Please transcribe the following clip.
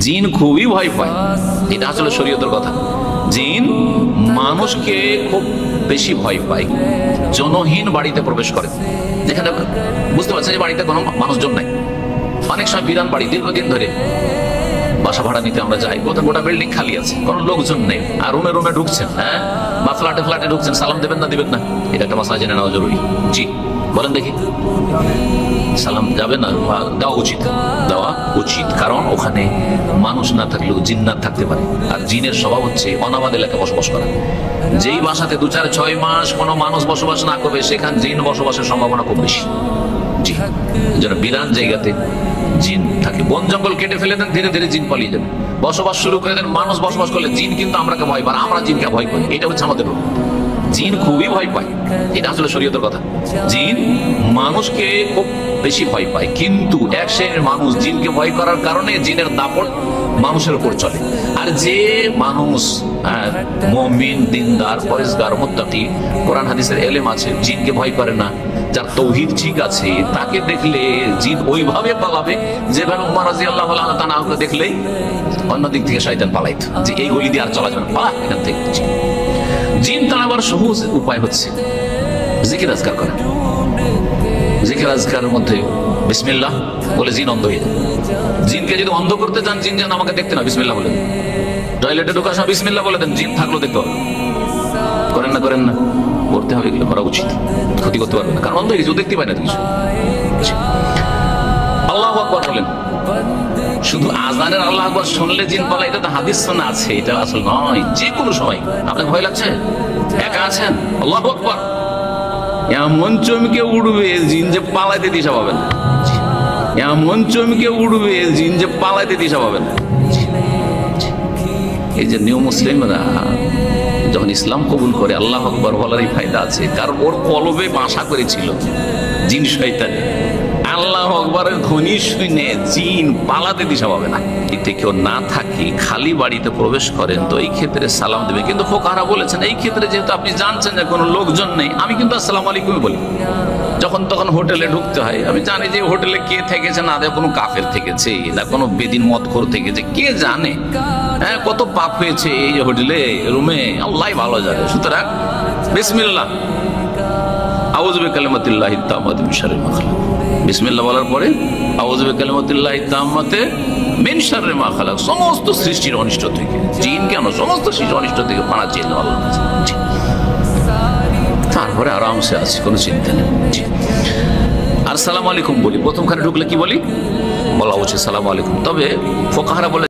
জিন খুবই ভয় পায়, এটা আসলে শরীয়তের কথা। জিন মানুষকে খুব বেশি ভয় পায়। জনহীন বাড়িতে প্রবেশ করে, যেখানে বুঝতে পারছেন যে বাড়িতে কোনো মানুষজন নাই। অনেক সময় বিরান বাড়ি, দীর্ঘদিন ধরে বাসা ভাড়া নিতে আমরা যাই, গোটা বিল্ডিং খালি আছে, কোনো লোকজন নেই, আর রুমে রুমে ঢুকছেন, হ্যাঁ, বা ফ্ল্যাটে ঢুকছেন, সালাম দেবেন না দিবেন না, এটা একটা মাসলা জেনে নেওয়া জরুরি। জি বলেন দেখি, সালাম যাবে না? দেওয়া উচিত, কারণ ওখানে মানুষ না থাকলেও জিন্নাত থাকতে পারে, আর জিনের স্বভাব হচ্ছে অনাবাদ এলাকায় বসবাস করা। যেই বাসাতে 2-4-6 মাস কোনো মানুষ বসবাস না করবে, সেখানে জিন বসবাসের সম্ভাবনা খুব বেশি। জি, যেন বিরান জায়গাতে জিন থাকে। বন জঙ্গল কেটে ফেলে দেন, ধীরে ধীরে জিন পালিয়ে যাবে। বসবাস শুরু করে দেন, মানুষ বসবাস করলে জিন কিন্তু আমরাকে ভয় পায়, আমরা জিনকে ভয় করি, এটা হচ্ছে আমাদের রূপ। জিন খুবই ভয় পায়, এটা আসলে শরীয়তের কথা। জিন মানুষকে খুব বেশি ভয় পায়, কিন্তু এক শ্রেণীর মানুষ জিনকে ভয় করার কারণে জিনের দাপট মানুষের উপর চলে। আর যে মানুষ মুমিন, দিনদার, পরেজগার, মুত্তাকি, কোরআন হাদিসের এলেম আছে, জিনকে ভয় করে না, যার তৌহিদ ঠিক আছে, তাকে দেখলে জিন ওইভাবে পালাবে যেভাবে ওমর রাদিয়াল্লাহু তাআলাকে দেখলেই অন্যদিক থেকে শয়তান পালাইতো, যে এই গলি দিয়ে আর চলা যাবে না, পালা এখান থেকে। জিন তাড়াবার সহজ উপায় হচ্ছে জিকির আজকার করা। জিকির আজকারের মধ্যে বিসমিল্লাহ বলে জিন অন্ধ হয়ে যায়। জিনকে যদি অন্ধ করতে চান, জিন যেন আমাকে দেখতে না, বিসমিল্লাহ বলে দেন। টয়লেটে ঢোকার সময় বিসমিল্লাহ বলে দেন, জিন থাকলেও দেখতে হবে। করেন না করতে হবে, এগুলো করা উচিত। ক্ষতি করতে পারবে না, কারণ অন্ধ হয়ে গেছে, দেখতে পায় না কিছু। আল্লাহু আকবার বলেন। শুধু আজানের আল্লাহু আকবার শুনলে জিন পালা, এটা তো হাদিস শোনা আছে, এটা আসল নয়। যে কোনো সময় আপনার ভয় লাগছে, একা আছেন, আল্লাহু আকবার, এমন চমকে উঠবে জিন যে পালাইতে দিশা পাবে না। এমন চমকে উঠবে জিন যে পালাইতে দিশা পাবে না। এই যে নিউ মুসলিমরা যখন ইসলাম কবুল করে, আল্লাহু আকবার বলারই ফায়দা আছে, কারণ ওর কলবে বাসা করেছিল জিন শয়তানে। আল্লাহু আকবারের ধ্বনি শুনে জিন পালাতে দিশা পাবে না। এতে কেউ না থাকে, খালি বাড়িতে প্রবেশ করেন, তো এই ক্ষেত্রে সালাম দেবে। কিন্তু ফুকাহারা বলেছেন, এই ক্ষেত্রে যেহেতু আপনি জানছেন যে কোনো লোকজন নেই, আমি কিন্তু আসসালামু আলাইকুম বলি। যখন তখন হোটেলে ঢুকতে হয়, আমি জানি যে হোটেলে কে থেকেছে, না কোনো কাফের থেকেছে, না কোনো বেদিন মদখোর থেকেছে, কে জানে, হ্যাঁ, কত পাপ হয়েছে এই হোটেলে রুমে, আল্লাহ ভালো জানে। সুতরাং বিসমিল্লাহ, আউযু বিকালিমাতিল্লাহি তাম্মাতি মিন শাররি মা খালাক। বিসমিল্লাহ বলার পরে আউযু বিকালিমাতিল্লাহি তাম্মাতি মিন শাররি মা খালাক, সমস্ত সৃষ্টির অনিষ্ট থেকে, জিন কেন, সমস্ত সৃষ্টির অনিষ্ট থেকে পানা চেয়ে নেওয়া আল্লাহর কাছে। তারপরে আরামসে আছে, কোনো চিন্তা নেই। আর সালাম আলাইকুম বলি, প্রথমখানে ঢুকলে কি বলি, বলা উচিত সালাম আলাইকুম। তবে ফুকাহারা বলে